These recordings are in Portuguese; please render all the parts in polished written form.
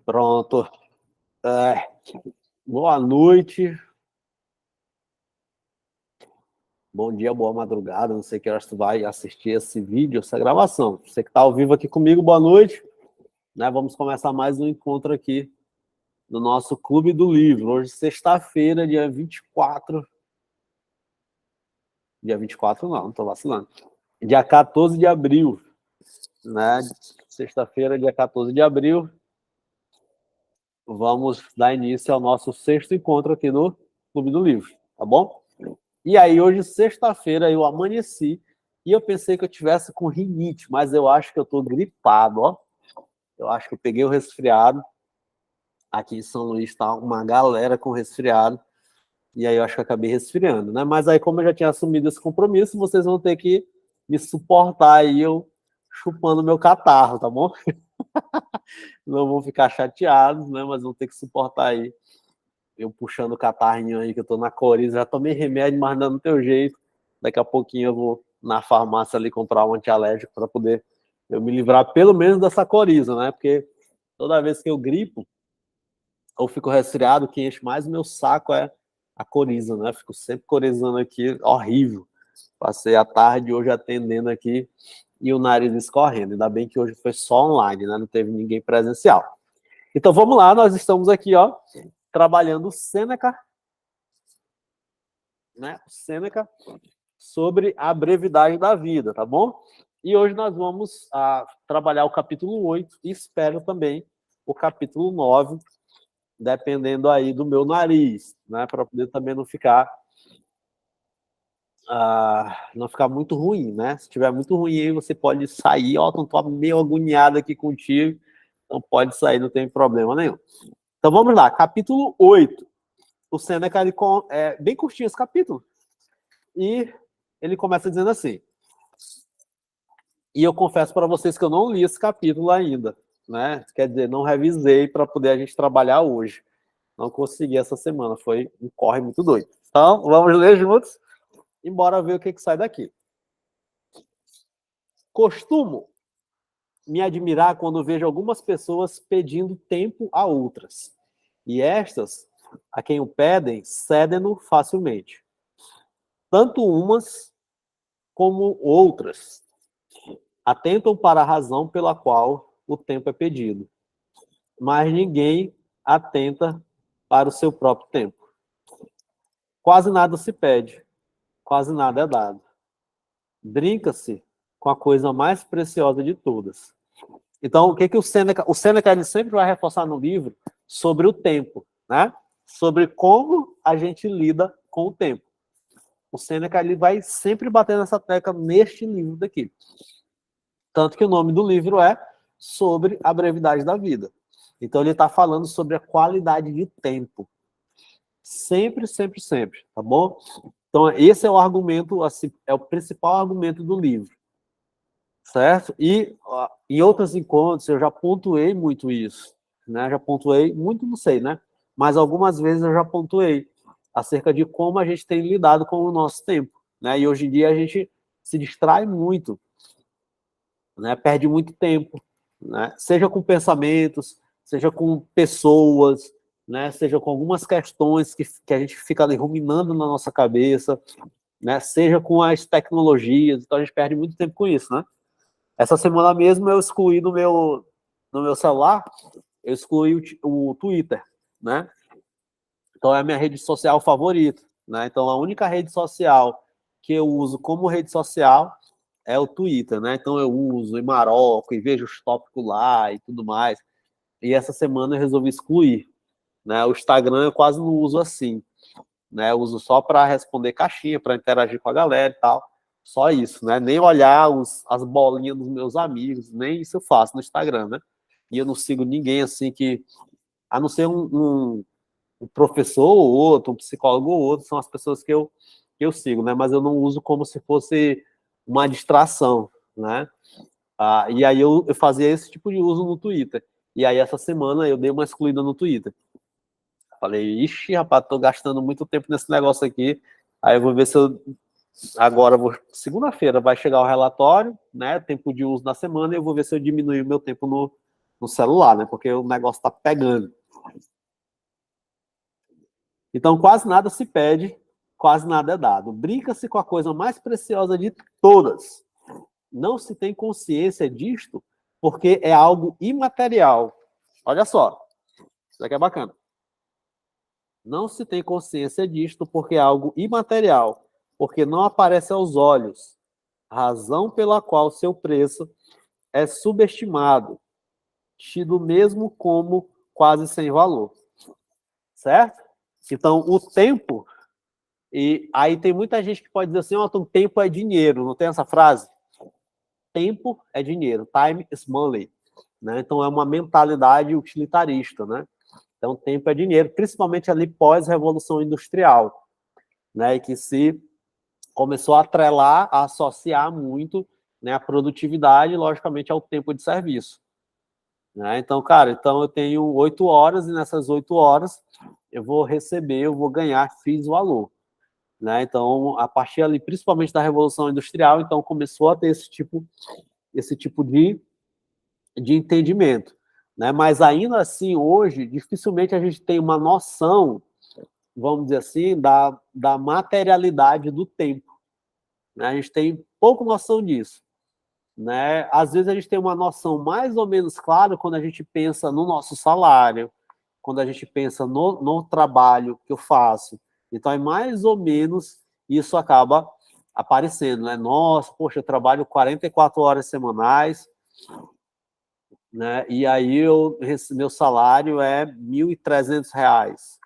Pronto. Boa noite. Bom dia, boa madrugada. Não sei que horas tu vai assistir esse vídeo, essa gravação. Você que está ao vivo aqui comigo, boa noite. Vamos começar mais um encontro aqui no nosso Clube do Livro. Hoje, sexta-feira, dia 24. Dia 24 não estou vacilando. Dia 14 de abril. Sexta-feira, dia 14 de abril. Vamos dar início ao nosso sexto encontro aqui no Clube do Livro, tá bom? E aí, hoje, sexta-feira, eu amanheci e eu pensei que eu tivesse com rinite, mas eu acho que eu estou gripado, ó. Eu acho que eu peguei o resfriado. Aqui em São Luís está uma galera com resfriado. E aí eu acho que eu acabei resfriando, né? Mas aí, como eu já tinha assumido esse compromisso, vocês vão ter que me suportar aí, eu chupando meu catarro, tá bom? Não vão ficar chateados, né? Mas vão ter que suportar aí eu puxando o catarrinho aí, que eu tô na coriza, já tomei remédio, mas não teu jeito. Daqui a pouquinho eu vou na farmácia ali comprar um antialérgico para poder eu me livrar pelo menos dessa coriza, né? Porque toda vez que eu gripo ou fico resfriado, o que enche mais o meu saco é a coriza, né? Fico sempre corizando aqui, horrível. Passei a tarde hoje atendendo aqui e o nariz escorrendo. Ainda bem que hoje foi só online, né? Não teve ninguém presencial. Então vamos lá, nós estamos aqui, ó, trabalhando o Sêneca, né? Sêneca sobre a brevidade da vida, tá bom? E hoje nós vamos trabalhar o capítulo 8 e espero também o capítulo 9, dependendo aí do meu nariz, né? Para poder também não ficar muito ruim, né? Se tiver muito ruim aí, você pode sair, ó, não tô meio agoniado aqui contigo, então pode sair, não tem problema nenhum. Então vamos lá, capítulo 8. O Sêneca, é bem curtinho esse capítulo, e ele começa dizendo assim, e eu confesso para vocês que eu não li esse capítulo ainda, né? Quer dizer, não revisei para poder a gente trabalhar hoje. Não consegui essa semana, foi um corre muito doido. Então, vamos ler juntos e bora ver o que sai daqui. Costumo me admirar quando vejo algumas pessoas pedindo tempo a outras. E estas, a quem o pedem, cedem-no facilmente. Tanto umas como outras atentam para a razão pela qual o tempo é pedido. Mas ninguém atenta para o seu próprio tempo. Quase nada se pede, quase nada é dado. Brinca-se com a coisa mais preciosa de todas. Então, o que o Sêneca... O Sêneca ele sempre vai reforçar no livro sobre o tempo, né? Sobre como a gente lida com o tempo. O Sêneca ele vai sempre bater nessa tecla neste livro daqui. Tanto que o nome do livro é Sobre a Brevidade da Vida. Então, ele está falando sobre a qualidade de tempo. Sempre, sempre, sempre, tá bom? Então, esse é o argumento, assim, é o principal argumento do livro. Certo? E em outros encontros eu já pontuei muito isso, né? Já pontuei, muito não sei, né? Mas algumas vezes eu já pontuei acerca de como a gente tem lidado com o nosso tempo, né? E hoje em dia a gente se distrai muito, né? Perde muito tempo, né? Seja com pensamentos, seja com pessoas, né? Seja com algumas questões que a gente fica ali ruminando na nossa cabeça, né? Seja com as tecnologias, então a gente perde muito tempo com isso, né? Essa semana mesmo eu excluí no meu celular, eu excluí o Twitter, né? Então é a minha rede social favorita, né? Então a única rede social que eu uso como rede social é o Twitter, né? Então eu uso em Marocco e vejo os tópicos lá e tudo mais. E essa semana eu resolvi excluir, né? O Instagram eu quase não uso assim, né? Eu uso só para responder caixinha, para interagir com a galera e tal. Só isso, né? Nem olhar as bolinhas dos meus amigos, nem isso eu faço no Instagram, né? E eu não sigo ninguém assim que, a não ser um professor ou outro, um psicólogo ou outro, são as pessoas que eu sigo, né? Mas eu não uso como se fosse uma distração, né? E aí eu fazia esse tipo de uso no Twitter. E aí essa semana eu dei uma excluída no Twitter. Falei, ixi, rapaz, tô gastando muito tempo nesse negócio aqui. Aí eu vou ver se eu agora, segunda-feira vai chegar o relatório, né? Tempo de uso na semana, e eu vou ver se eu diminuir o meu tempo no celular, né? Porque o negócio está pegando. Então, quase nada se pede, quase nada é dado. Brinca-se com a coisa mais preciosa de todas. Não se tem consciência disto porque é algo imaterial. Olha só, isso aqui é bacana. Não se tem consciência disto porque é algo imaterial, porque não aparece aos olhos, razão pela qual seu preço é subestimado, tido mesmo como quase sem valor. Certo? Então, o tempo, e aí tem muita gente que pode dizer assim, o tempo é dinheiro, não tem essa frase? Tempo é dinheiro, time is money. Né? Então, é uma mentalidade utilitarista, né? Então, tempo é dinheiro, principalmente ali pós-revolução industrial, né? E que se começou a atrelar, a associar muito, né, a produtividade, logicamente, ao tempo de serviço. Né? Então, cara, eu tenho 8 horas e nessas 8 horas eu vou receber, eu vou ganhar X valor. Né? Então, a partir ali, principalmente da Revolução Industrial, então começou a ter esse tipo de entendimento. Né? Mas ainda assim, hoje, dificilmente a gente tem uma noção, vamos dizer assim, da materialidade do tempo. Né? A gente tem pouca noção disso. Né? Às vezes a gente tem uma noção mais ou menos clara quando a gente pensa no nosso salário, quando a gente pensa no trabalho que eu faço. Então, é mais ou menos isso acaba aparecendo, né? Nossa, poxa, eu trabalho 44 horas semanais, né? E aí meu salário é R$ 1.300,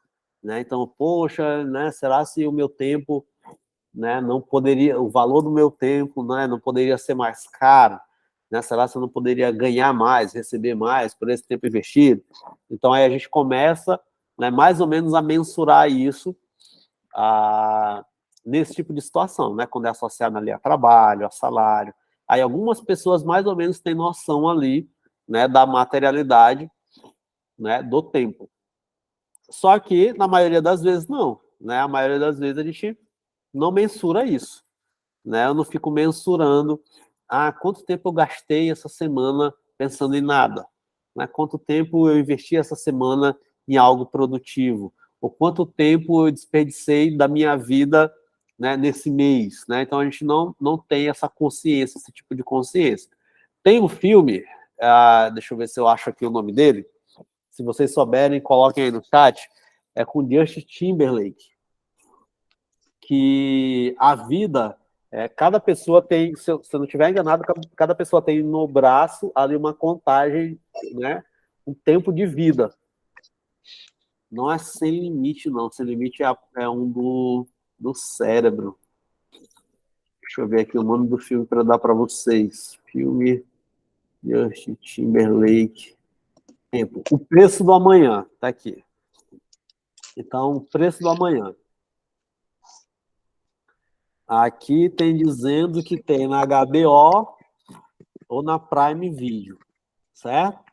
né? Então, poxa, né? Será se o meu tempo, né? Não poderia, o valor do meu tempo, né? Não poderia ser mais caro, né? Será se eu não poderia ganhar mais, receber mais por esse tempo investido? Então, aí a gente começa, né? Mais ou menos a mensurar isso nesse tipo de situação, né? Quando é associado ali a trabalho, a salário. Aí algumas pessoas mais ou menos têm noção ali, né, da materialidade, né, do tempo. Só que, na maioria das vezes, não. Né? A maioria das vezes a gente não mensura isso. Né? Eu não fico mensurando quanto tempo eu gastei essa semana pensando em nada. Né? Quanto tempo eu investi essa semana em algo produtivo. Ou quanto tempo eu desperdicei da minha vida, né, nesse mês. Né? Então, a gente não tem essa consciência, esse tipo de consciência. Tem um filme, deixa eu ver se eu acho aqui o nome dele. Se vocês souberem, coloquem aí no chat. É com Justin Timberlake. Que a vida, cada pessoa tem, se eu não estiver enganado, cada pessoa tem no braço ali uma contagem, né, um tempo de vida. Não é sem limite, não. Sem limite é um do cérebro. Deixa eu ver aqui o nome do filme para dar para vocês. Filme Justin Timberlake. Tempo. O Preço do Amanhã. Tá aqui. Então, O Preço do Amanhã. Aqui tem dizendo que tem na HBO ou na Prime Video, certo?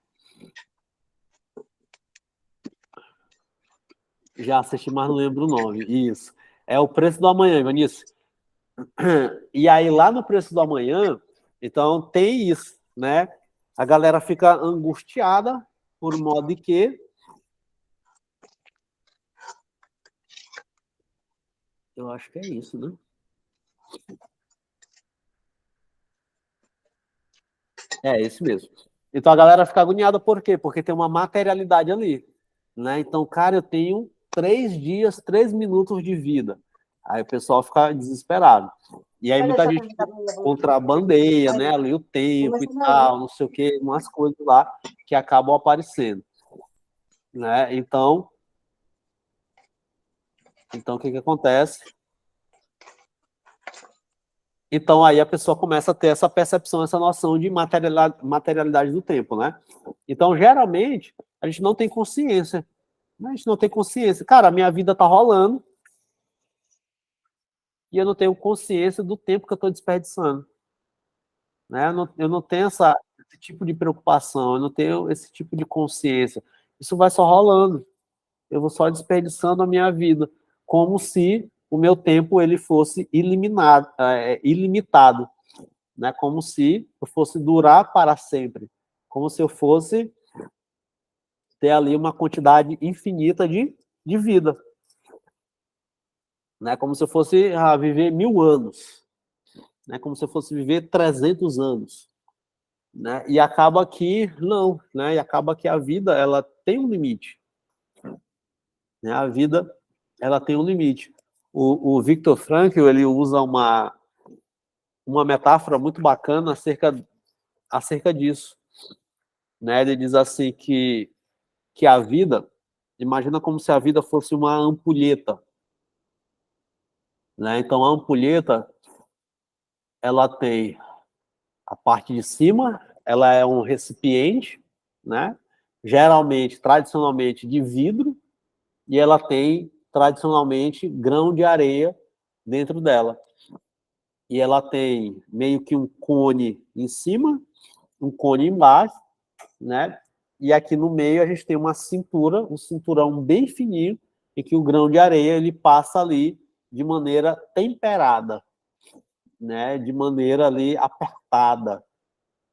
Já assisti, mas não lembro o nome. Isso. É O Preço do Amanhã, Ivanice. E aí, lá no Preço do Amanhã, então tem isso, né? A galera fica angustiada por modo de que eu acho que é isso, né? É isso mesmo. Então a galera fica agoniada por quê? Porque tem uma materialidade ali, né? Então, cara, eu tenho 3 dias, 3 minutos de vida. Aí o pessoal fica desesperado. E aí muita gente contrabandeia, né? Ali o tempo e tal, não sei o quê, umas coisas lá que acabam aparecendo, né? Então o que acontece? Então, aí a pessoa começa a ter essa percepção, essa noção de materialidade do tempo, né? Então, geralmente, a gente não tem consciência. Né? A gente não tem consciência. Cara, a minha vida tá rolando e eu não tenho consciência do tempo que eu estou desperdiçando. Né? Eu não tenho esse tipo de preocupação, eu não tenho esse tipo de consciência. Isso vai só rolando. Eu vou só desperdiçando a minha vida, como se o meu tempo ele fosse ilimitado. Né? Como se eu fosse durar para sempre, como se eu fosse ter ali uma quantidade infinita de vida. Né? Como se eu fosse viver 1000 anos. Né? Como se eu fosse viver 300 anos. Né? E acaba que não. Né? E acaba que a vida ela tem um limite. Né? A vida ela tem um limite. O Viktor Frankl ele usa uma metáfora muito bacana acerca disso. Né? Ele diz assim que a vida, imagina como se a vida fosse uma ampulheta. Né? Então, a ampulheta, ela tem a parte de cima, ela é um recipiente, né? Geralmente, tradicionalmente, de vidro, e ela tem, tradicionalmente, grão de areia dentro dela. E ela tem meio que um cone em cima, um cone embaixo, né? E aqui no meio a gente tem uma cintura, um cinturão bem fininho, em que o grão de areia ele passa ali de maneira temperada, né? De maneira ali apertada,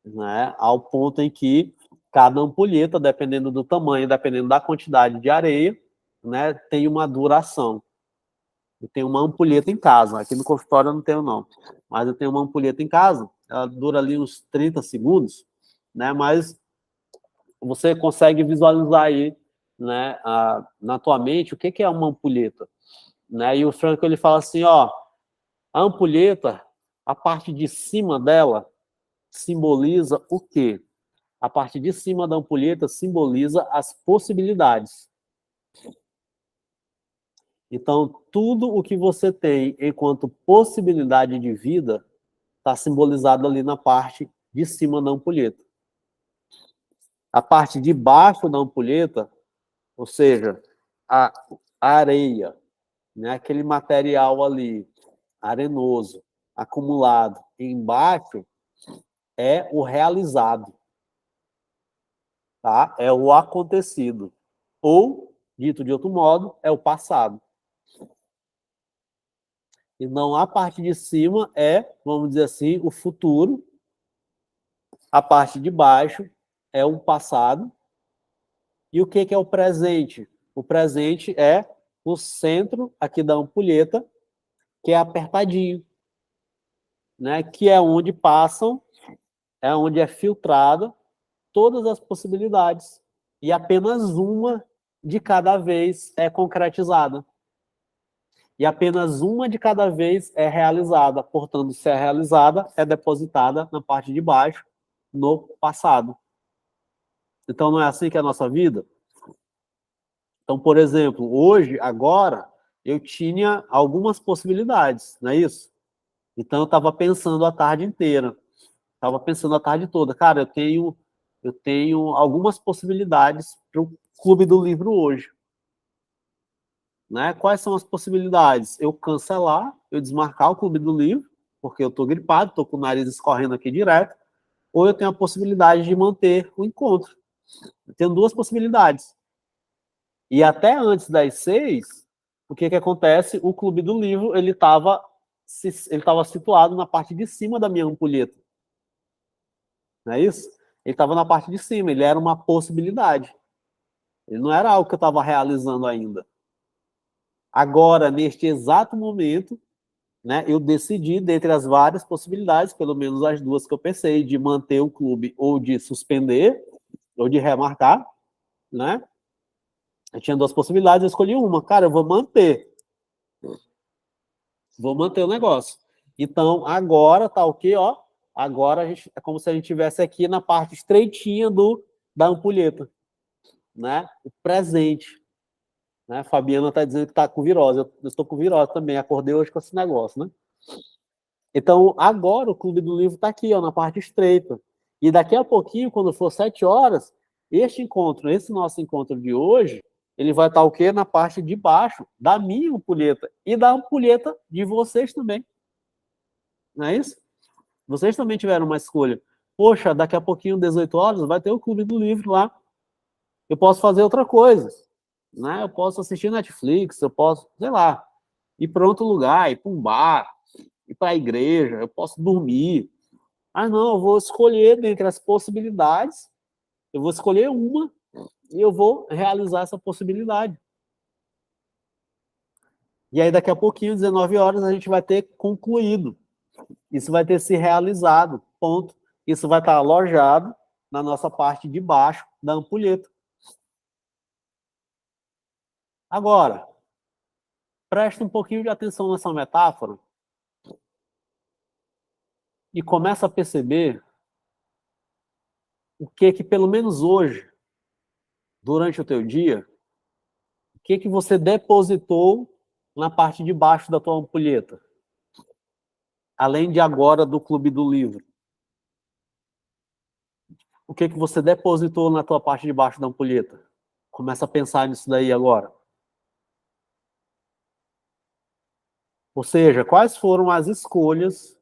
né? Ao ponto em que cada ampulheta, dependendo do tamanho, dependendo da quantidade de areia, né? Tem uma duração. Eu tenho uma ampulheta em casa, aqui no consultório eu não tenho não, mas eu tenho uma ampulheta em casa, ela dura ali uns 30 segundos, né? Mas você consegue visualizar aí, né, na tua mente o que é uma ampulheta, né? E o Franco ele fala assim, ó, a ampulheta, a parte de cima dela simboliza o quê? A parte de cima da ampulheta simboliza as possibilidades. Então, tudo o que você tem enquanto possibilidade de vida está simbolizado ali na parte de cima da ampulheta. A parte de baixo da ampulheta, ou seja, a areia, né, aquele material ali, arenoso, acumulado embaixo, é o realizado, tá? É o acontecido. Ou, dito de outro modo, é o passado. Então, a parte de cima é, vamos dizer assim, o futuro. A parte de baixo é o passado. E o que é o presente? O presente é o centro aqui da ampulheta, que é apertadinho, né? Que é onde passam, é onde é filtrada todas as possibilidades. E apenas uma de cada vez é concretizada. E apenas uma de cada vez é realizada. Portanto, se é realizada, é depositada na parte de baixo, no passado. Então, não é assim que é a nossa vida? Então, por exemplo, hoje, agora, eu tinha algumas possibilidades, não é isso? Então, eu estava pensando a tarde inteira. Estava pensando a tarde toda. Cara, eu tenho algumas possibilidades para o Clube do Livro hoje. Né? Quais são as possibilidades? Eu cancelar, eu desmarcar o Clube do Livro, porque eu estou gripado, estou com o nariz escorrendo aqui direto, ou eu tenho a possibilidade de manter o encontro. Eu tenho duas possibilidades. E até antes das 6, o que acontece? O Clube do Livro ele estava situado na parte de cima da minha ampulheta. Não é isso? Ele estava na parte de cima, ele era uma possibilidade. Ele não era algo que eu estava realizando ainda. Agora, neste exato momento, né, eu decidi, dentre as várias possibilidades, pelo menos as duas que eu pensei, de manter o clube ou de suspender, ou de remarcar, né? Eu tinha duas possibilidades, eu escolhi uma. Cara, eu vou manter. Vou manter o negócio. Então, agora tá o quê, ó? Agora é como se a gente estivesse aqui na parte estreitinha da ampulheta, né? O presente. Né? A Fabiana tá dizendo que tá com virose. Eu estou com virose também. Acordei hoje com esse negócio, né? Então, agora o Clube do Livro está aqui, ó, na parte estreita. E daqui a pouquinho, quando for 7 horas, esse nosso encontro de hoje, ele vai estar o quê? Na parte de baixo da minha ampulheta e da ampulheta de vocês também. Não é isso? Vocês também tiveram uma escolha. Poxa, daqui a pouquinho, 18 horas, vai ter o Clube do Livro lá. Eu posso fazer outra coisa. Né? Eu posso assistir Netflix, eu posso, sei lá, ir para outro lugar, ir para um bar, ir para a igreja, eu posso dormir. Ah, não, eu vou escolher dentre as possibilidades, eu vou escolher uma e eu vou realizar essa possibilidade. E aí, daqui a pouquinho, 19 horas, a gente vai ter concluído. Isso vai ter se realizado, ponto. Isso vai estar alojado na nossa parte de baixo da ampulheta. Agora, presta um pouquinho de atenção nessa metáfora e começa a perceber o que pelo menos hoje, durante o teu dia, o que você depositou na parte de baixo da tua ampulheta, além de agora do Clube do Livro. O que você depositou na tua parte de baixo da ampulheta? Começa a pensar nisso daí agora. Ou seja, quais foram as escolhas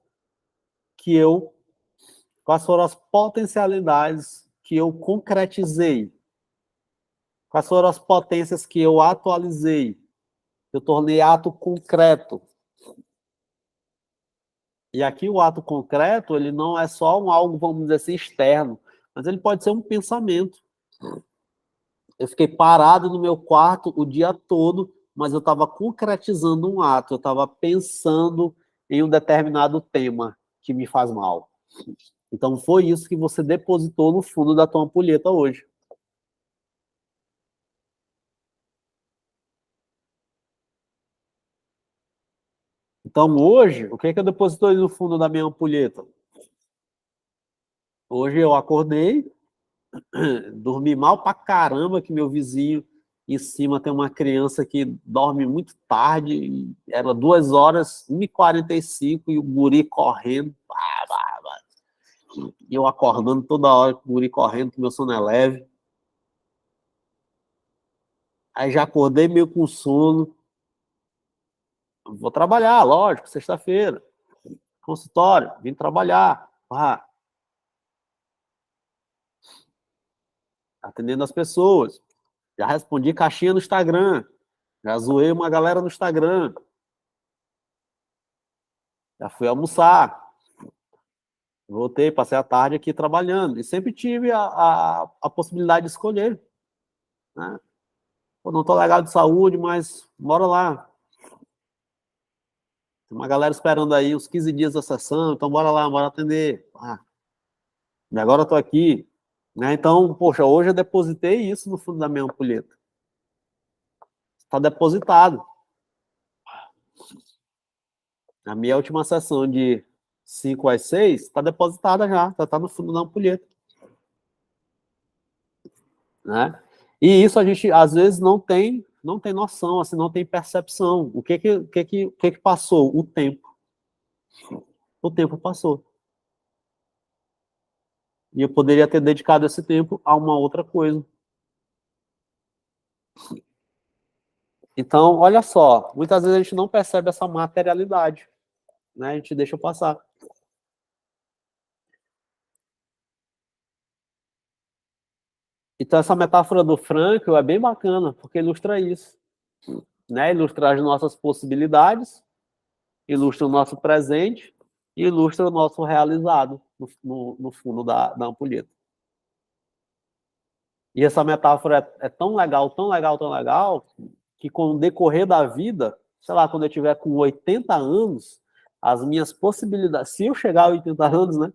quais foram as potencialidades que eu concretizei? Quais foram as potências que eu atualizei? Eu tornei ato concreto. E aqui o ato concreto, ele não é só algo, vamos dizer assim, externo, mas ele pode ser um pensamento. Eu fiquei parado no meu quarto o dia todo, mas eu estava concretizando um ato, eu estava pensando em um determinado tema que me faz mal. Então foi isso que você depositou no fundo da tua ampulheta hoje. Então hoje, o que eu depositei no fundo da minha ampulheta? Hoje eu acordei, dormi mal pra caramba, que meu vizinho em cima tem uma criança que dorme muito tarde, era 2 horas, 1h45, e o guri correndo, e eu acordando toda hora, com o guri correndo, que meu sono é leve. Aí já acordei meio com sono, vou trabalhar, lógico, sexta-feira, consultório, vim trabalhar, atendendo as pessoas, já respondi caixinha no Instagram, já zoei uma galera no Instagram, já fui almoçar, voltei, passei a tarde aqui trabalhando, e sempre tive a possibilidade de escolher, né? Pô, não tô legal de saúde, mas bora lá. Tem uma galera esperando aí uns 15 dias da sessão, então bora lá, bora atender. E agora eu tô aqui, né? Então, poxa, hoje eu depositei isso no fundo da minha ampulheta. Está depositado. A minha última sessão de 5 às 6 está depositada já, tá no fundo da ampulheta. Né? E isso a gente, às vezes, não tem noção, assim, não tem percepção. O que passou? O tempo. O tempo passou. E eu poderia ter dedicado esse tempo a uma outra coisa. Então, olha só, muitas vezes a gente não percebe essa materialidade, né? A gente deixa passar. Então, essa metáfora do Frankl é bem bacana, porque ilustra isso, né? Ilustra as nossas possibilidades, ilustra o nosso presente e ilustra o nosso realizado no fundo da ampulheta. E essa metáfora é tão legal, tão legal, tão legal, que com o decorrer da vida, sei lá, quando eu tiver com 80 anos, as minhas possibilidades, se eu chegar a 80 anos, né,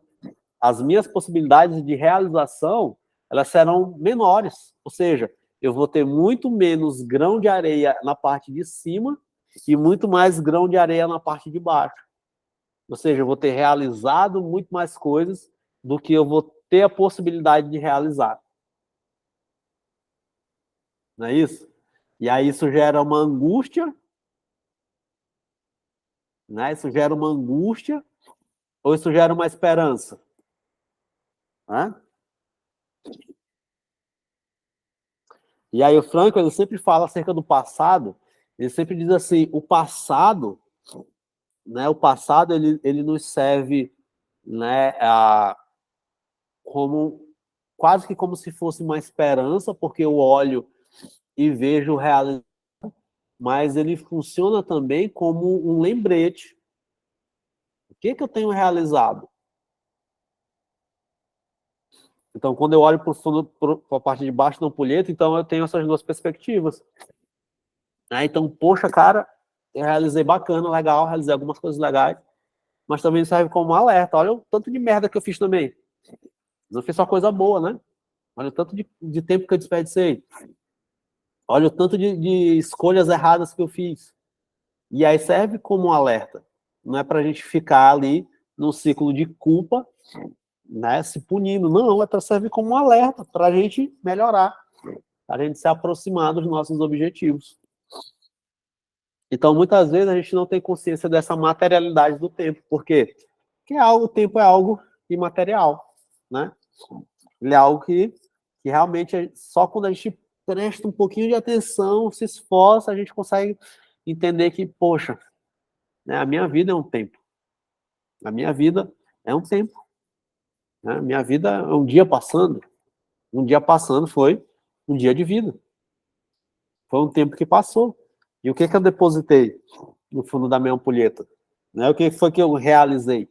as minhas possibilidades de realização, elas serão menores. Ou seja, eu vou ter muito menos grão de areia na parte de cima e muito mais grão de areia na parte de baixo. Ou seja, eu vou ter realizado muito mais coisas do que eu vou ter a possibilidade de realizar. Não é isso? E aí isso gera uma angústia, né? Isso gera uma angústia ou isso gera uma esperança? Né? E aí o Franco, ele sempre fala acerca do passado, ele sempre diz assim, o passado, né, o passado ele nos serve, né, como quase que como se fosse uma esperança, porque eu olho e vejo realidade, mas ele funciona também como um lembrete. O que eu tenho realizado? Então, quando eu olho para a parte de baixo da ampulheta, então eu tenho essas duas perspectivas. Né? Então, poxa, cara, eu realizei bacana, legal, realizei algumas coisas legais, mas também serve como um alerta. Olha o tanto de merda que eu fiz também. Não fiz só coisa boa, né? Olha o tanto de tempo que eu desperdicei. Olha o tanto de escolhas erradas que eu fiz. E aí serve como um alerta. Não é para a gente ficar ali num ciclo de culpa, né, se punindo. Não, é para servir como um alerta, para a gente melhorar, para a gente se aproximar dos nossos objetivos. Então, muitas vezes, a gente não tem consciência dessa materialidade do tempo. Por quê? Porque o tempo é algo imaterial, né? Ele é algo que realmente, só quando a gente presta um pouquinho de atenção, se esforça, a gente consegue entender que, poxa, né, a minha vida é um tempo. A minha vida é um tempo. Né? A minha vida é um dia passando. Um dia passando foi um dia de vida. Foi um tempo que passou. E o que eu depositei no fundo da minha ampulheta? Né? O que foi que eu realizei?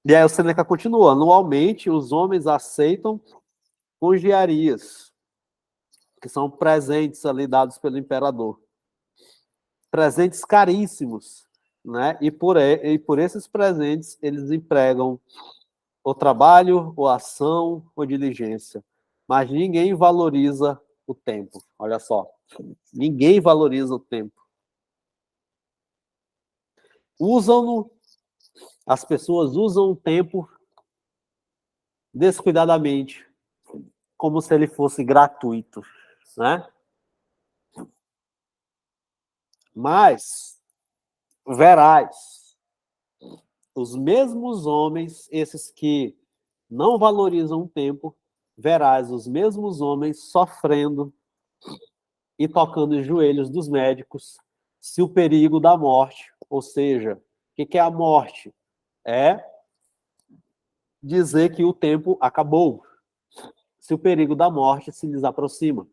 E aí o Seneca continua. Anualmente, os homens aceitam congiarias, que são presentes ali dados pelo imperador. Presentes caríssimos. Né? E por esses presentes, eles empregam ou trabalho, ou ação, ou diligência. Mas ninguém valoriza o tempo. Olha só. Ninguém valoriza o tempo. Usam-no, as pessoas usam o tempo descuidadamente, como se ele fosse gratuito, né? Mas verás, os mesmos homens, esses que não valorizam o tempo, verás os mesmos homens sofrendo e tocando os joelhos dos médicos se o perigo da morte, ou seja, o que é a morte? É dizer que o tempo acabou, se o perigo da morte se lhes aproxima.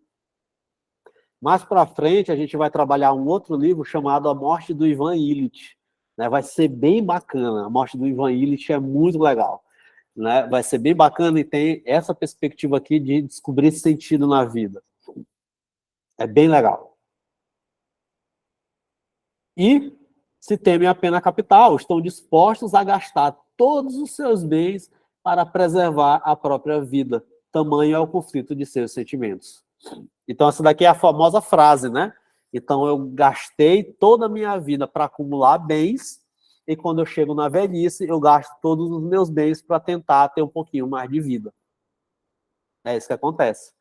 Mais para frente, a gente vai trabalhar um outro livro chamado A Morte do Ivan Illich. Né? Vai ser bem bacana. A Morte do Ivan Illich é muito legal. Né? Vai ser bem bacana e tem essa perspectiva aqui de descobrir sentido na vida. É bem legal. E se temem a pena capital, estão dispostos a gastar todos os seus bens para preservar a própria vida. Tamanho é o conflito de seus sentimentos. Então, essa daqui é a famosa frase, né? Então, eu gastei toda a minha vida para acumular bens, e quando eu chego na velhice, eu gasto todos os meus bens para tentar ter um pouquinho mais de vida. É isso que acontece.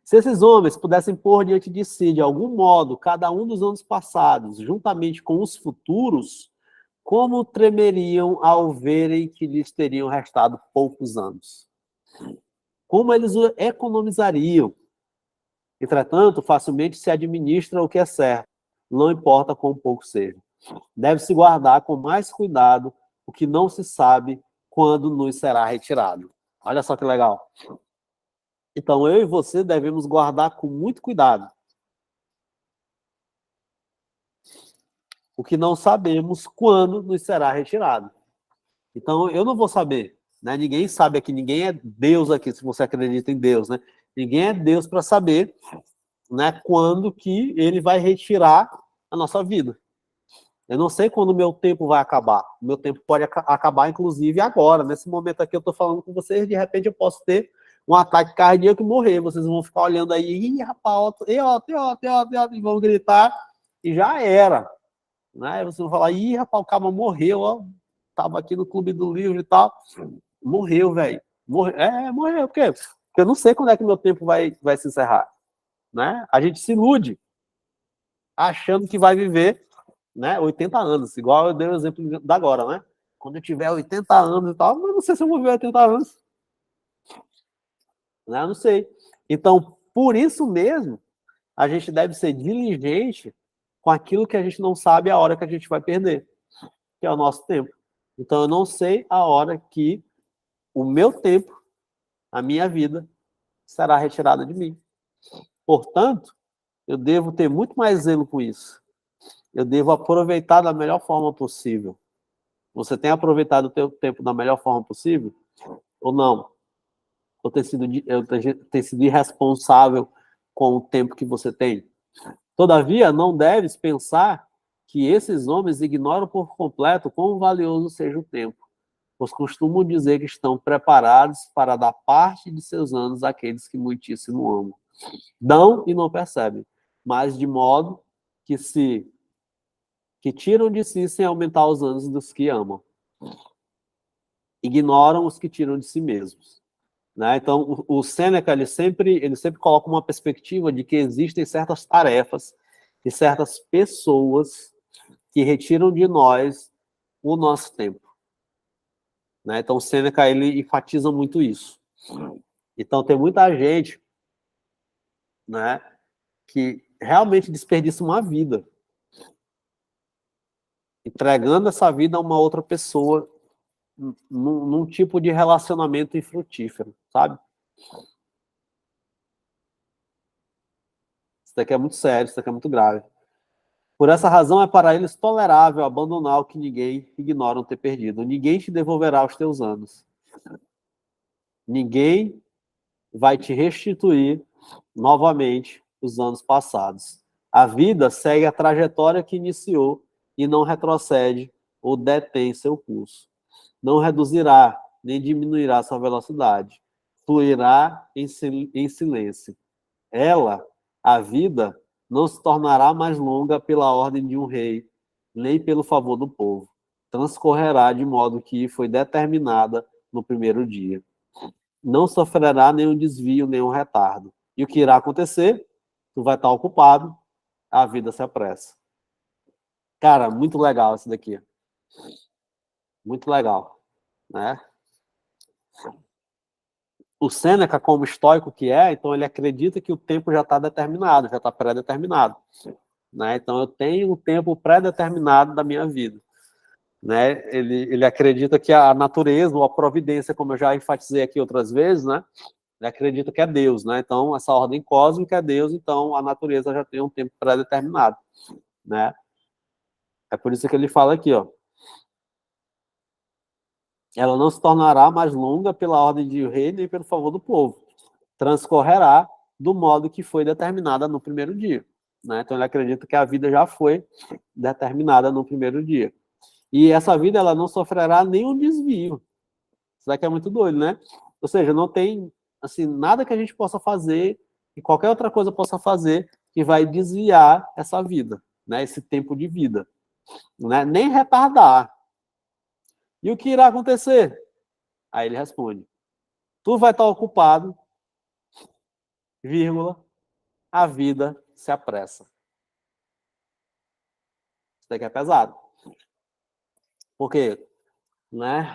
Se esses homens pudessem pôr diante de si, de algum modo, cada um dos anos passados, juntamente com os futuros, como tremeriam ao verem que lhes teriam restado poucos anos? Como eles economizariam? Entretanto, facilmente se administra o que é certo, não importa quão pouco seja. Deve-se guardar com mais cuidado o que não se sabe quando nos será retirado. Olha só que legal. Então, eu e você devemos guardar com muito cuidado o que não sabemos quando nos será retirado. Então, eu não vou saber, né? Ninguém sabe aqui, ninguém é Deus aqui, se você acredita em Deus, né? Ninguém é Deus para saber, né, quando que ele vai retirar a nossa vida. Eu não sei quando o meu tempo vai acabar. O meu tempo pode acabar, inclusive, agora. Nesse momento aqui, eu estou falando com vocês, de repente eu posso ter um ataque cardíaco e morrer. Vocês vão ficar olhando aí, ih, rapaz, e vão gritar, e já era. Né? Vocês vão falar, ih, rapaz, o cara morreu, ó. Tava aqui no Clube do Livro e tal. Morreu, velho. Morreu. Por quê? Porque eu não sei quando é que meu tempo vai se encerrar. Né? A gente se ilude, achando que vai viver, né, 80 anos, igual eu dei o exemplo da agora, né? Quando eu tiver 80 anos e tal, mas não sei se eu vou viver 80 anos. Né? Eu não sei. Então, por isso mesmo, a gente deve ser diligente com aquilo que a gente não sabe a hora que a gente vai perder, que é o nosso tempo. Então, eu não sei a hora que o meu tempo, a minha vida, será retirada de mim. Portanto, eu devo ter muito mais zelo com isso. eu devo aproveitar da melhor forma possível. Você tem aproveitado o seu tempo da melhor forma possível? Ou não? Ou tem sido irresponsável com o tempo que você tem? Todavia, não deves pensar que esses homens ignoram por completo quão valioso seja o tempo, pois costumam dizer que estão preparados para dar parte de seus anos àqueles que muitíssimo amam. Dão e não percebem, mas de modo que tiram de si sem aumentar os anos dos que amam. Ignoram os que tiram de si mesmos. Né? Então, o Sêneca ele sempre coloca uma perspectiva de que existem certas tarefas e certas pessoas que retiram de nós o nosso tempo. Né? Então, o Sêneca ele enfatiza muito isso. Então, tem muita gente, né, que realmente desperdiça uma vida, entregando essa vida a uma outra pessoa num tipo de relacionamento infrutífero, sabe? Isso daqui é muito sério, isso daqui é muito grave. Por essa razão, é para eles tolerável abandonar o que ninguém ignoram ter perdido. Ninguém te devolverá os teus anos. Ninguém vai te restituir novamente os anos passados. A vida segue a trajetória que iniciou e não retrocede ou detém seu curso. Não reduzirá nem diminuirá sua velocidade. Fluirá em silêncio. Ela, a vida, não se tornará mais longa pela ordem de um rei, nem pelo favor do povo. Transcorrerá de modo que foi determinada no primeiro dia. Não sofrerá nenhum desvio, nenhum retardo. E o que irá acontecer? Tu vai estar ocupado, a vida se apressa. Cara, muito legal isso daqui. Muito legal, né? O Sêneca, como estoico que é, então ele acredita que o tempo já está determinado, já está pré-determinado. Né? Então eu tenho um tempo pré-determinado da minha vida. Né? Ele acredita que a natureza ou a providência, como eu já enfatizei aqui outras vezes, né? Ele acredita que é Deus, né? Então essa ordem cósmica é Deus, então a natureza já tem um tempo pré-determinado, né? É por isso que ele fala aqui, ó. Ela não se tornará mais longa pela ordem de rei nem pelo favor do povo. Transcorrerá do modo que foi determinada no primeiro dia. Né? Então ele acredita que a vida já foi determinada no primeiro dia. E essa vida ela não sofrerá nenhum desvio. Isso daqui é muito doido, né? Ou seja, não tem assim nada que a gente possa fazer e qualquer outra coisa possa fazer que vai desviar essa vida, né? Esse tempo de vida, né? Nem retardar. E o que irá acontecer? Aí ele responde: tu vai estar ocupado, vírgula, a vida se apressa. Isso daqui é pesado. Por quê? Né?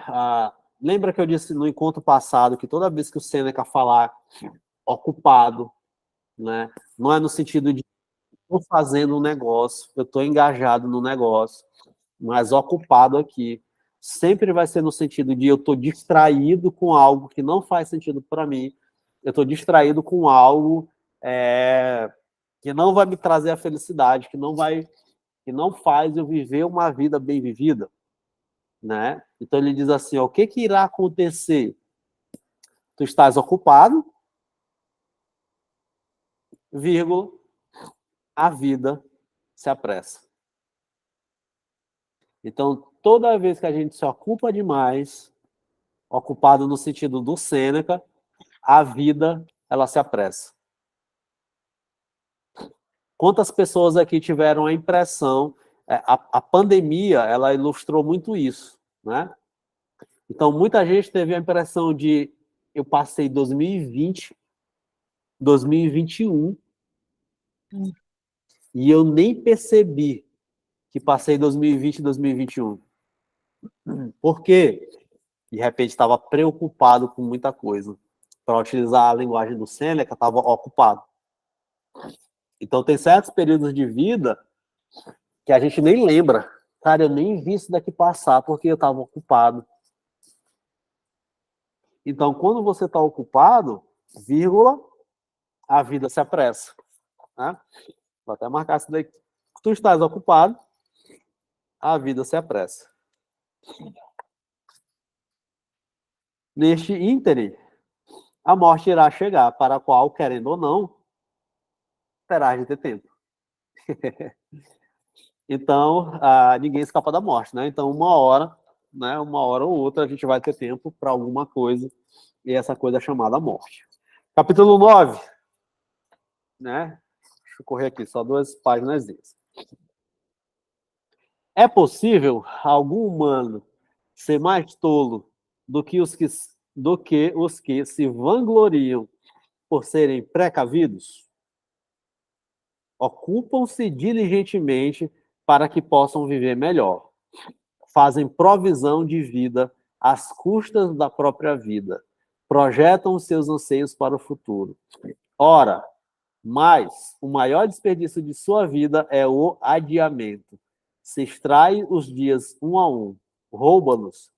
Lembra que eu disse no encontro passado que toda vez que o Sêneca falar ocupado, né, não é no sentido de estou fazendo um negócio, eu estou engajado no negócio, mas ocupado aqui. Sempre vai ser no sentido de eu estou distraído com algo que não faz sentido para mim, eu estou distraído com algo que não vai me trazer a felicidade, que não faz eu viver uma vida bem vivida. Né? Então ele diz assim, ó, o que irá acontecer? Tu estás ocupado, vírgula, a vida se apressa. Então, toda vez que a gente se ocupa demais, ocupado no sentido do Sêneca, a vida, ela se apressa. Quantas pessoas aqui tiveram a impressão, a pandemia, ela ilustrou muito isso, né? Então, muita gente teve a impressão de, eu passei 2020, 2021, e eu nem percebi que passei 2020 e 2021. Por quê? De repente estava preocupado com muita coisa. Para utilizar a linguagem do Sêneca, estava ocupado. Então, tem certos períodos de vida que a gente nem lembra. Cara, eu nem vi isso daqui passar porque eu estava ocupado. Então, quando você está ocupado, vírgula, a vida se apressa. Né? Vou até marcar isso daqui. Tu estás ocupado, a vida se apressa. Neste ínterim, a morte irá chegar, para a qual, querendo ou não, terás de ter tempo. Então, ninguém escapa da morte, né? Então, uma hora ou outra, a gente vai ter tempo para alguma coisa, e essa coisa é chamada morte. Capítulo 9, né? Deixa eu correr aqui, só 2 páginas. É possível algum humano ser mais tolo do que os que se vangloriam por serem precavidos? Ocupam-se diligentemente para que possam viver melhor. Fazem provisão de vida às custas da própria vida. Projetam seus anseios para o futuro. Ora, mas o maior desperdício de sua vida é o adiamento. Se extrai os dias um a um, rouba-nos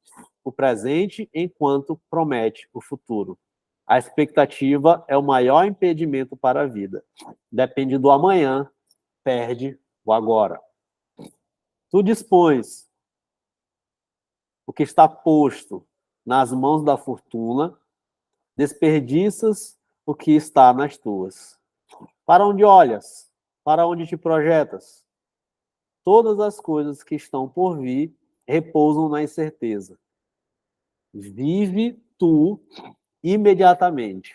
o presente enquanto promete o futuro. A expectativa é o maior impedimento para a vida. Depende do amanhã, perde o agora. Tu dispões o que está posto nas mãos da fortuna, desperdiças o que está nas tuas. Para onde olhas? Para onde te projetas? Todas as coisas que estão por vir repousam na incerteza. Vive tu imediatamente.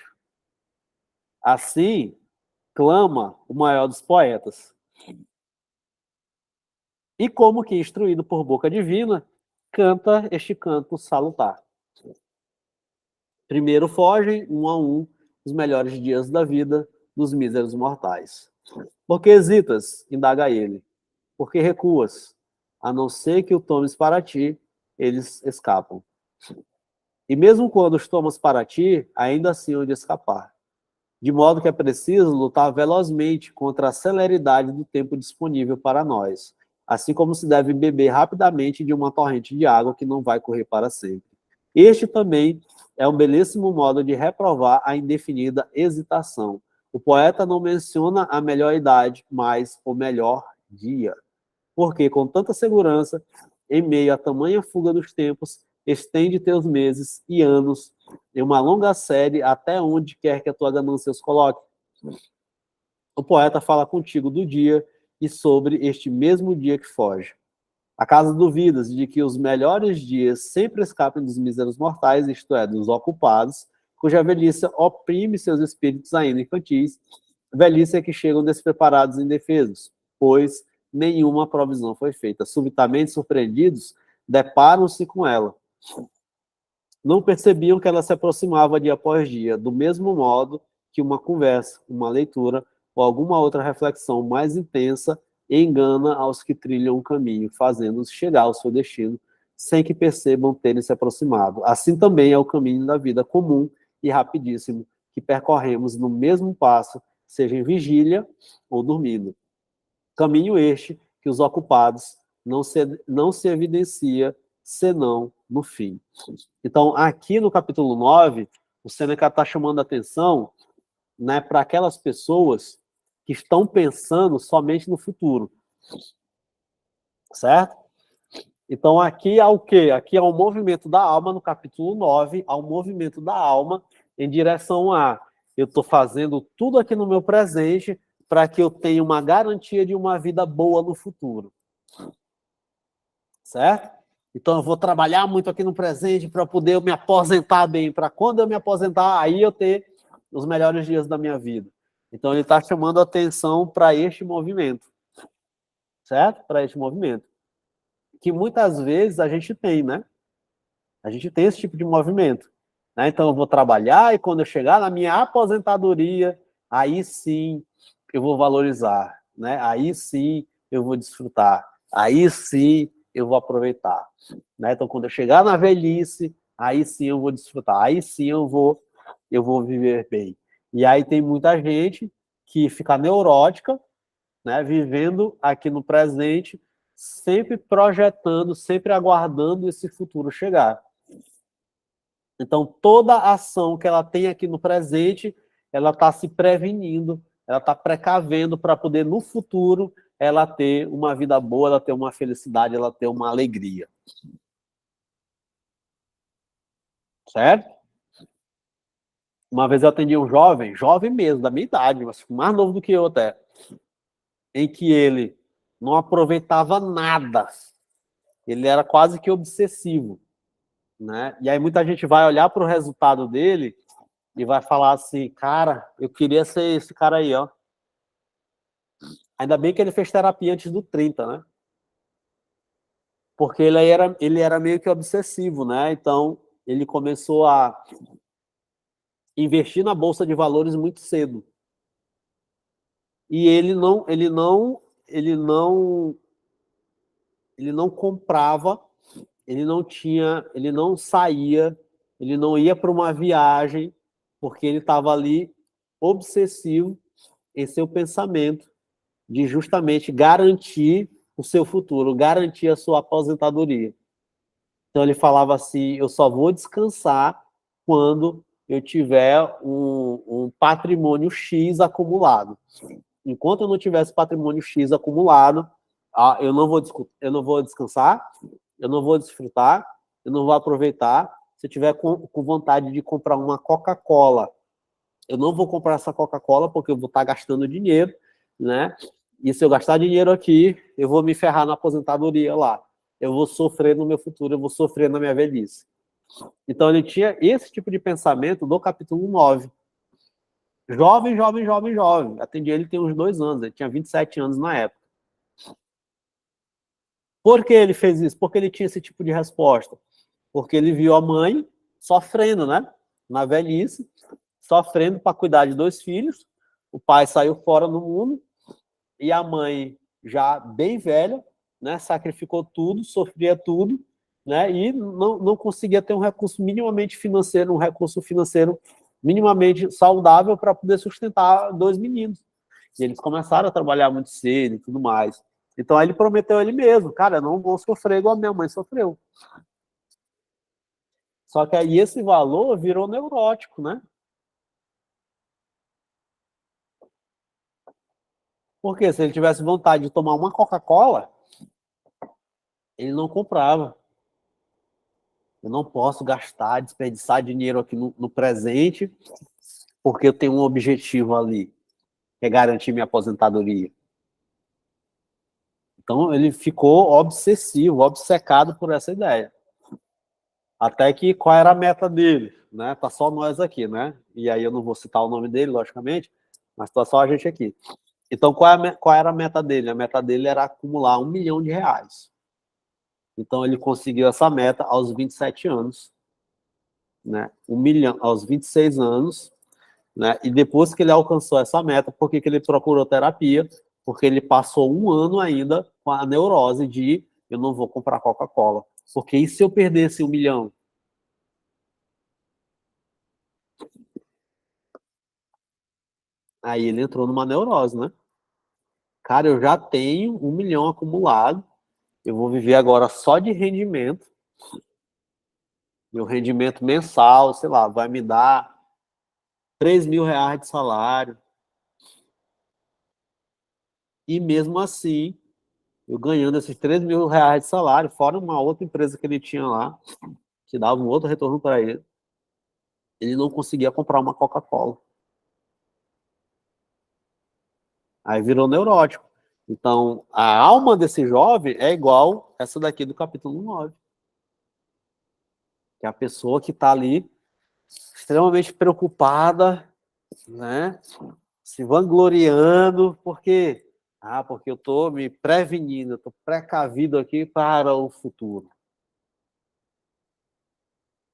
Assim, clama o maior dos poetas. E como que, instruído por boca divina, canta este canto salutar. Primeiro fogem, um a um, os melhores dias da vida dos míseros mortais. Por que hesitas? Indaga ele. Por que recuas? A não ser que o tomes para ti, eles escapam. E mesmo quando os tomas para ti, ainda assim hão de escapar. De modo que é preciso lutar velozmente contra a celeridade do tempo disponível para nós, assim como se deve beber rapidamente de uma torrente de água que não vai correr para sempre. Este também é um belíssimo modo de reprovar a indefinida hesitação. O poeta não menciona a melhor idade, mas o melhor dia. Porque, com tanta segurança, em meio a tamanha fuga dos tempos, estende teus meses e anos em uma longa série até onde quer que a tua ganância os coloque. O poeta fala contigo do dia e sobre este mesmo dia que foge. Acaso duvidas de que os melhores dias sempre escapem dos míseros mortais, isto é, dos ocupados, cuja velhice oprime seus espíritos ainda infantis, velhice é que chegam despreparados e indefesos, pois nenhuma provisão foi feita. Subitamente surpreendidos, deparam-se com ela. Não percebiam que ela se aproximava dia após dia, do mesmo modo que uma conversa, uma leitura ou alguma outra reflexão mais intensa engana aos que trilham o caminho, fazendo-os chegar ao seu destino sem que percebam terem se aproximado. Assim também é o caminho da vida comum e rapidíssimo que percorremos no mesmo passo, seja em vigília ou dormindo. Caminho este que os ocupados não se evidencia senão no fim. Então, aqui no capítulo 9, o Sêneca está chamando a atenção, né, para aquelas pessoas que estão pensando somente no futuro. Certo? Então, aqui há o quê? Aqui há um movimento da alma, no capítulo 9, há um movimento da alma em direção a eu estou fazendo tudo aqui no meu presente para que eu tenha uma garantia de uma vida boa no futuro. Certo? Então, eu vou trabalhar muito aqui no presente para poder me aposentar bem, para quando eu me aposentar, aí eu ter os melhores dias da minha vida. Então, ele está chamando a atenção para este movimento. Certo? Para este movimento. Que muitas vezes a gente tem, né? A gente tem esse tipo de movimento. Né? Então, eu vou trabalhar e quando eu chegar na minha aposentadoria, aí sim eu vou valorizar. Né? Aí sim eu vou desfrutar. Aí sim eu vou aproveitar. Né? Então, quando eu chegar na velhice, aí sim eu vou desfrutar. Aí sim eu vou viver bem. E aí tem muita gente que fica neurótica, né? Vivendo aqui no presente, sempre projetando, sempre aguardando esse futuro chegar. Então, toda ação que ela tem aqui no presente, ela está se prevenindo, ela está precavendo para poder, no futuro, ela ter uma vida boa, ela ter uma felicidade, ela ter uma alegria. Certo? Uma vez eu atendi um jovem mesmo, da minha idade, mas mais novo do que eu até, em que ele não aproveitava nada. Ele era quase que obsessivo, né? E aí muita gente vai olhar para o resultado dele e vai falar assim, cara, eu queria ser esse cara aí, ó. Ainda bem que ele fez terapia antes do 30, né? Porque ele era meio que obsessivo, né? Então, ele começou a investir na bolsa de valores muito cedo. E ele não comprava, ele não saía, ele não ia para uma viagem, porque ele estava ali obsessivo em seu pensamento de justamente garantir o seu futuro, garantir a sua aposentadoria. Então ele falava assim, eu só vou descansar quando eu tiver um patrimônio X acumulado. Enquanto eu não tivesse patrimônio X acumulado, eu não vou descansar, eu não vou desfrutar, eu não vou aproveitar. Se eu tiver com vontade de comprar uma Coca-Cola, eu não vou comprar essa Coca-Cola porque eu vou estar gastando dinheiro, né? E se eu gastar dinheiro aqui, eu vou me ferrar na aposentadoria lá. Eu vou sofrer no meu futuro, eu vou sofrer na minha velhice. Então ele tinha esse tipo de pensamento do capítulo 9. Jovem, jovem, jovem, jovem. Atendi ele tem uns 2 anos, ele tinha 27 anos na época. Por que ele fez isso? Porque ele tinha esse tipo de resposta. Porque ele viu a mãe sofrendo, né? Na velhice, sofrendo para cuidar de 2 filhos. O pai saiu fora no mundo e a mãe, já bem velha, né? Sacrificou tudo, sofria tudo, né? E não conseguia ter um recurso minimamente financeiro, um recurso financeiro minimamente saudável para poder sustentar 2 meninos. E eles começaram a trabalhar muito cedo e tudo mais. Então aí ele prometeu ele mesmo, cara, eu não vou sofrer igual a minha mãe sofreu. Só que aí esse valor virou neurótico, né? Porque se ele tivesse vontade de tomar uma Coca-Cola, ele não comprava. Eu não posso gastar, desperdiçar dinheiro aqui no presente, porque eu tenho um objetivo ali, que é garantir minha aposentadoria. Então ele ficou obsessivo, obcecado por essa ideia. Até que qual era a meta dele, né? Tá só nós aqui, né? E aí eu não vou citar o nome dele, logicamente, mas tá só a gente aqui. Então qual era a meta dele? A meta dele era acumular R$ 1 milhão. Então ele conseguiu essa meta aos 27 anos, né? 1 milhão aos 26 anos, né? E depois que ele alcançou essa meta, por que ele procurou terapia? Porque ele passou 1 ano ainda com a neurose de eu não vou comprar Coca-Cola. Porque e se eu perdesse 1 milhão? Aí ele entrou numa neurose, né? Cara, eu já tenho 1 milhão acumulado, eu vou viver agora só de rendimento. Meu rendimento mensal, sei lá, vai me dar R$ 3.000 de salário. E mesmo assim, eu ganhando esses R$ 3.000 de salário, fora uma outra empresa que ele tinha lá, que dava um outro retorno para ele não conseguia comprar uma Coca-Cola. Aí virou neurótico. Então, a alma desse jovem é igual essa daqui do capítulo 9. Que é a pessoa que está ali extremamente preocupada, né? Se vangloriando, porque eu estou me prevenindo, eu estou precavido aqui para o futuro.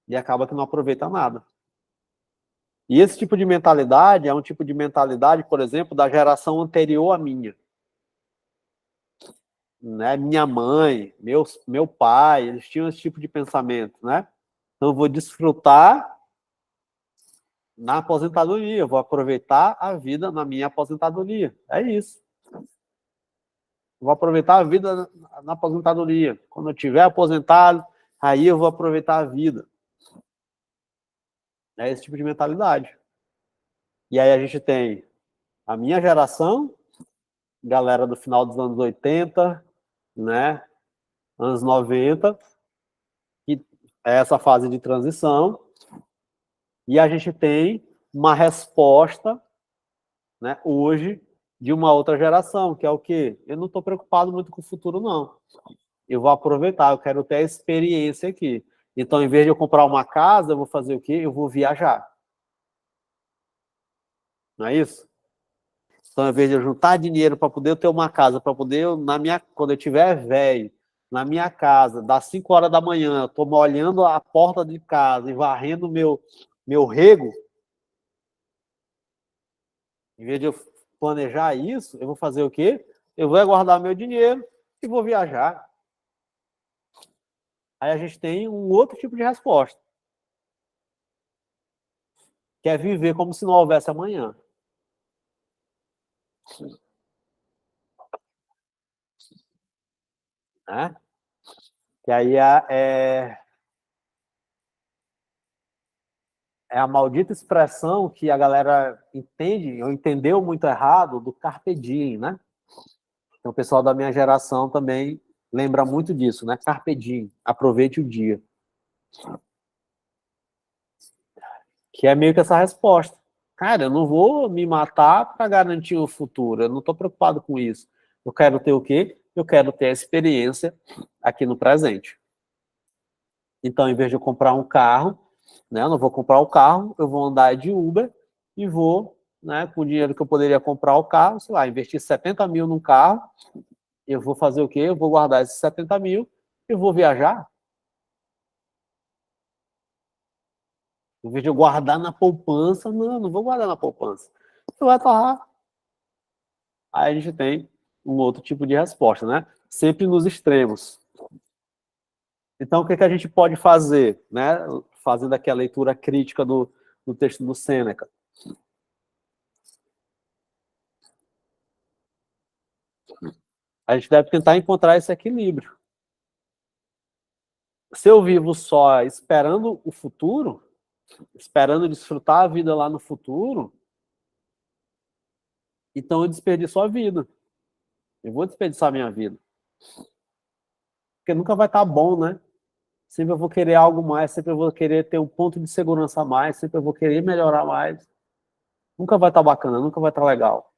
E acaba que não aproveita nada. E esse tipo de mentalidade é um tipo de mentalidade, por exemplo, da geração anterior à minha. Né? Minha mãe, meu pai, eles tinham esse tipo de pensamento, né? Então eu vou desfrutar na aposentadoria, eu vou aproveitar a vida na minha aposentadoria. É isso. Eu vou aproveitar a vida na aposentadoria. Quando eu tiver aposentado, aí eu vou aproveitar a vida. É esse tipo de mentalidade. E aí a gente tem a minha geração galera do final dos anos 80, né? Anos 90, que é essa fase de transição, e a gente tem uma resposta, né, hoje, de uma outra geração, que é o quê? Eu não estou preocupado muito com o futuro, não. Eu vou aproveitar, eu quero ter a experiência aqui. Então, em vez de eu comprar uma casa, eu vou fazer o quê? Eu vou viajar. Não é isso? Então, ao invés de eu juntar dinheiro para poder ter uma casa, para poder, quando eu tiver velho, na minha casa, das 5 horas da manhã, eu estou molhando a porta de casa e varrendo meu rego, em vez de eu planejar isso, eu vou fazer o quê? Eu vou guardar meu dinheiro e vou viajar. Aí a gente tem um outro tipo de resposta, que é viver como se não houvesse amanhã. Né? Que aí é a maldita expressão que a galera entende, ou entendeu muito errado, do carpe diem, né? Então, o pessoal da minha geração também lembra muito disso, né? Carpe diem, aproveite o dia. Que é meio que essa resposta. Cara, eu não vou me matar para garantir o futuro, eu não estou preocupado com isso. Eu quero ter o quê? Eu quero ter a experiência aqui no presente. Então, em vez de eu comprar um carro, né, eu não vou comprar o carro, eu vou andar de Uber e vou, né, com o dinheiro que eu poderia comprar o carro, sei lá, investir 70 mil num carro, eu vou fazer o quê? Eu vou guardar esses 70 mil e vou viajar. Em vez de eu guardar na poupança, não vou guardar na poupança. Eu vou torrar. Aí a gente tem um outro tipo de resposta, né? Sempre nos extremos. Então, o que a gente pode fazer, né? Fazendo aqui a leitura crítica do texto do Sêneca. A gente deve tentar encontrar esse equilíbrio. Se eu vivo só esperando o futuro, esperando desfrutar a vida lá no futuro, então eu desperdiço a vida. Eu vou desperdiçar a minha vida. Porque nunca vai estar bom, né? Sempre eu vou querer algo mais, sempre eu vou querer ter um ponto de segurança a mais, sempre eu vou querer melhorar mais. Nunca vai estar bacana, nunca vai estar legal.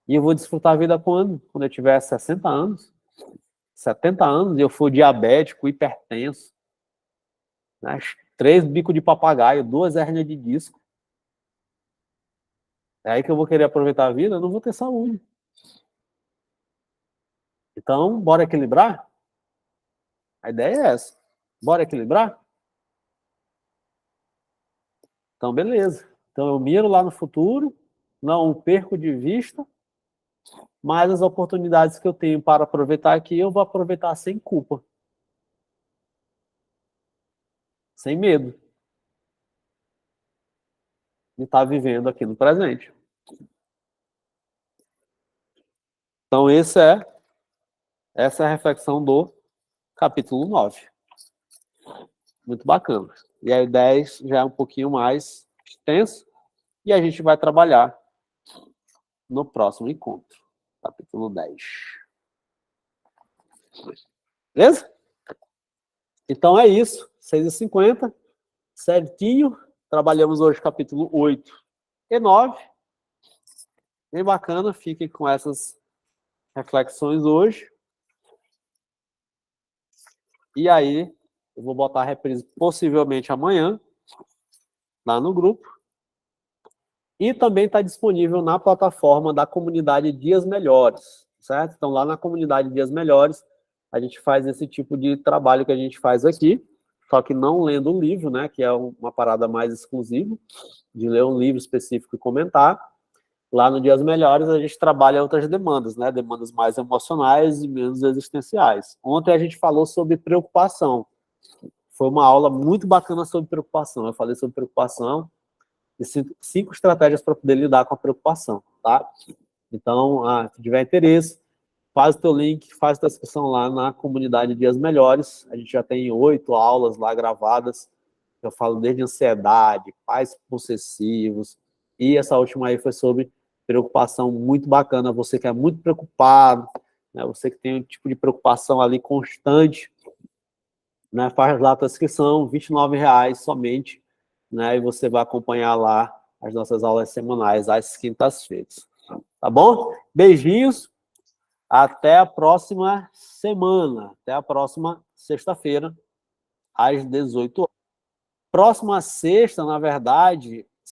E eu vou desfrutar a vida quando? Quando eu tiver 60 anos, 70 anos, e eu for diabético, hipertenso, né? 3 bicos de papagaio, 2 hérnias de disco. É aí que eu vou querer aproveitar a vida, eu não vou ter saúde. Então, bora equilibrar? A ideia é essa. Bora equilibrar? Então, beleza. Então, eu miro lá no futuro, não perco de vista, mas as oportunidades que eu tenho para aproveitar aqui, eu vou aproveitar sem culpa. Sem medo de estar vivendo aqui no presente. Então, essa é a reflexão do capítulo 9. Muito bacana. E aí, o 10 já é um pouquinho mais extenso, e a gente vai trabalhar no próximo encontro. Capítulo 10. Beleza? Então é isso. 6h50, certinho. Trabalhamos hoje capítulo 8 e 9. Bem bacana. Fiquem com essas reflexões hoje. E aí, eu vou botar a reprise possivelmente amanhã, lá no grupo. E também está disponível na plataforma da comunidade Dias Melhores, certo? Então, lá na comunidade Dias Melhores, a gente faz esse tipo de trabalho que a gente faz aqui, só que não lendo o livro, né? Que é uma parada mais exclusiva, de ler um livro específico e comentar. Lá no Dias Melhores, a gente trabalha outras demandas, né? Demandas mais emocionais e menos existenciais. Ontem a gente falou sobre preocupação. Foi uma aula muito bacana sobre preocupação. Eu falei sobre preocupação e 5 estratégias para poder lidar com a preocupação, tá? Então, se tiver interesse, faz o teu link, faz a tua inscrição lá na comunidade Dias Melhores. A gente já tem 8 aulas lá gravadas. Eu falo desde ansiedade, pais possessivos, e essa última aí foi sobre preocupação muito bacana. Você que é muito preocupado, né? Você que tem um tipo de preocupação ali constante, né? Faz lá a tua inscrição, R$ 29 somente, né? E você vai acompanhar lá as nossas aulas semanais às quintas-feiras. Tá bom? Beijinhos. Até a próxima semana. Até a próxima sexta-feira, às 18 horas. Próxima sexta, na verdade,